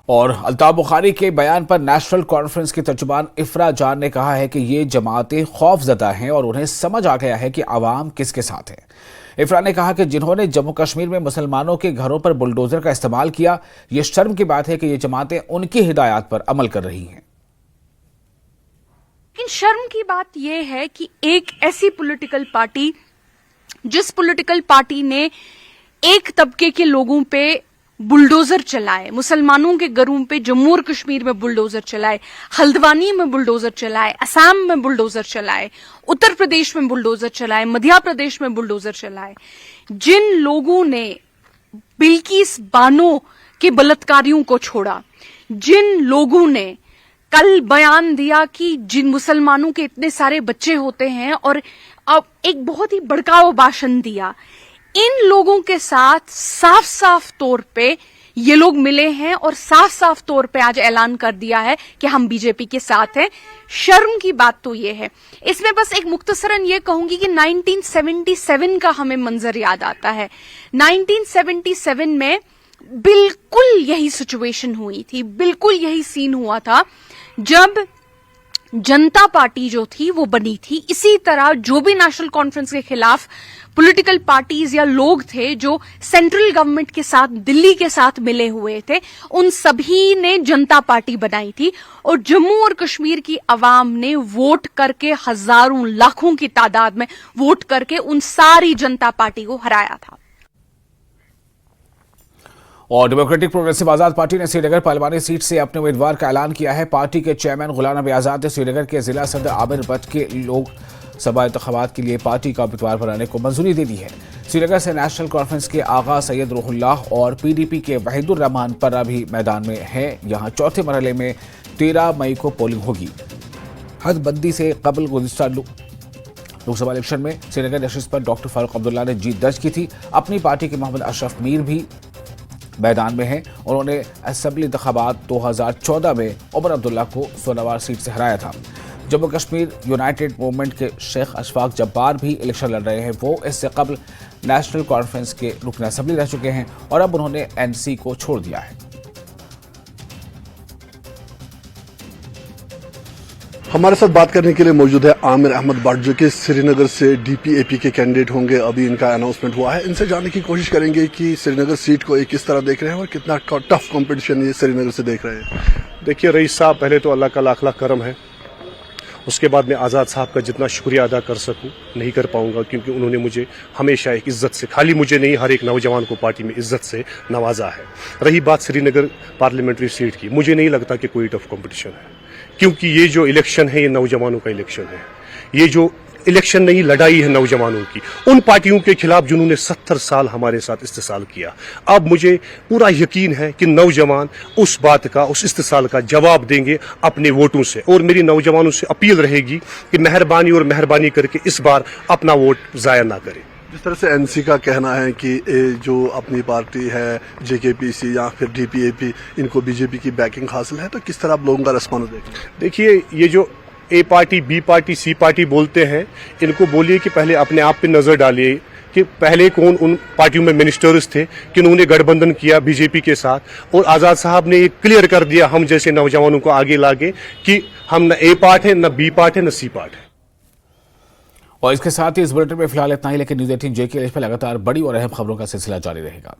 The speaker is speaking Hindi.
और अल्ताफ बुखारी के बयान पर नेशनल कॉन्फ्रेंस की तर्जुमान इफ्रा जान ने कहा है कि ये जमातें खौफजदा हैं और उन्हें समझ आ गया है कि आवाम किसके साथ है। इफ्रा ने कहा कि जिन्होंने जम्मू कश्मीर में मुसलमानों के घरों पर बुलडोजर का इस्तेमाल किया, ये शर्म की बात है कि ये जमातें उनकी हिदायत पर अमल कर रही हैं। लेकिन शर्म की बात यह है कि एक ऐसी पॉलिटिकल पार्टी, जिस पॉलिटिकल पार्टी ने एक तबके के लोगों पे बुलडोजर चलाए, मुसलमानों के घरों पे जम्मू और कश्मीर में बुलडोजर चलाए, हल्द्वानी में बुलडोजर चलाए, असम में बुलडोजर चलाए, उत्तर प्रदेश में बुलडोजर चलाए, मध्य प्रदेश में बुलडोजर चलाए, जिन लोगों ने बिल्किस बानो के बलात्कारियों को छोड़ा, जिन लोगों ने कल बयान दिया कि जिन मुसलमानों के इतने सारे बच्चे होते हैं और अब एक बहुत ही भड़काऊ भाषण दिया, इन लोगों के साथ साफ साफ तौर पे ये लोग मिले हैं और साफ साफ तौर पे आज ऐलान कर दिया है कि हम बीजेपी के साथ हैं। शर्म की बात तो ये है। इसमें बस एक मुख्तसरन ये कहूंगी कि 1977 का हमें मंजर याद आता है। 1977 में बिल्कुल यही सिचुएशन हुई थी, बिल्कुल यही सीन हुआ था जब जनता पार्टी जो थी वो बनी थी। इसी तरह जो भी नेशनल कॉन्फ्रेंस के खिलाफ पॉलिटिकल पार्टीज या लोग थे जो सेंट्रल गवर्नमेंट के साथ, दिल्ली के साथ मिले हुए थे, उन सभी ने जनता पार्टी बनाई थी और जम्मू और कश्मीर की आवाम ने वोट करके, हजारों लाखों की तादाद में वोट करके उन सारी जनता पार्टी को हराया था। और डेमोक्रेटिक प्रोग्रेसिव आजाद पार्टी ने श्रीनगर पार्लिमानी सीट से अपने उम्मीदवार का ऐलान किया है। पार्टी के चेयरमैन गुलाम नबी आजाद ने श्रीनगर के जिला सदर आमिर भट्ट के लोकसभा इंतखाबात के लिए पार्टी का उम्मीदवार बनाने को मंजूरी दे दी है। श्रीनगर से नेशनल कॉन्फ्रेंस के आगा सैयद रूहुल्लाह और PDP के वहीदुर रहमान पर्रा भी मैदान में हैं। यहां चौथे मरहले में 13 मई को पोलिंग होगी। हदबंदी से कबल गुज़िश्ता लोकसभा इलेक्शन में श्रीनगर नशिस्त पर डॉक्टर फारूक अब्दुल्ला ने जीत दर्ज की थी। अपनी पार्टी के मोहम्मद अशरफ मीर भी मैदान में हैं। उन्होंने असेंबली इंतखाबात 2014 में उमर अब्दुल्ला को सोनावार सीट से हराया था। जम्मू कश्मीर यूनाइटेड मूवमेंट के शेख अशफाक जब्बार भी इलेक्शन लड़ रहे हैं। वो इससे कबल नेशनल कॉन्फ्रेंस के रुकन असेंबली रह चुके हैं और अब उन्होंने NC को छोड़ दिया है। हमारे साथ बात करने के लिए मौजूद है आमिर अहमद भट्ट, जो कि श्रीनगर से DPAP के कैंडिडेट होंगे। अभी इनका अनाउंसमेंट हुआ है। इनसे जानने की कोशिश करेंगे कि श्रीनगर सीट को एक किस तरह देख रहे हैं और कितना टफ कंपटीशन ये श्रीनगर से देख रहे हैं। देखिए रईस साहब, पहले तो अल्लाह का लाख लाख करम है। उसके बाद मैं आज़ाद साहब का जितना शुक्रिया अदा कर सकूं नहीं कर पाऊंगा, क्योंकि उन्होंने मुझे हमेशा एक इज्जत से, खाली मुझे नहीं हर एक नौजवान को पार्टी में इज्जत से नवाजा है। रही बात श्रीनगर पार्लियामेंट्री सीट की, मुझे नहीं लगता कि कोई टफ कंपटीशन है, क्योंकि ये जो इलेक्शन है ये नौजवानों का इलेक्शन है। ये जो इलेक्शन नहीं, लड़ाई है नौजवानों की, उन पार्टियों के खिलाफ जिन्होंने 70 साल हमारे साथ इस्तेसाल किया। अब मुझे पूरा यकीन है कि नौजवान उस बात का, उस इस्तेसाल का जवाब देंगे अपने वोटों से। और मेरी नौजवानों से अपील रहेगी कि मेहरबानी करके इस बार अपना वोट जाया ना करें। जिस तरह से NC का कहना है कि जो अपनी पार्टी है JKPC या फिर DPAP, इनको BJP की बैकिंग हासिल है, तो किस तरह आप लोगों का रिस्पॉन्स देखें? देखिए, ये जो A party, B party, C party बोलते हैं, इनको बोलिए कि पहले अपने आप पे नजर डालिए कि पहले कौन उन पार्टियों में मिनिस्टर्स थे कि उन्होंने गठबंधन किया BJP के साथ, और आज़ाद साहब ने ये क्लियर कर दिया हम जैसे नौजवानों को आगे लाके कि हम न A पार्ट है, न B पार्ट है, न C पार्ट है। और इसके साथ ही इस बुलेटिन में फिलहाल इतना ही, लेकिन न्यूज़ 18 JK पर लगातार बड़ी और अहम खबरों का सिलसिला जारी रहेगा।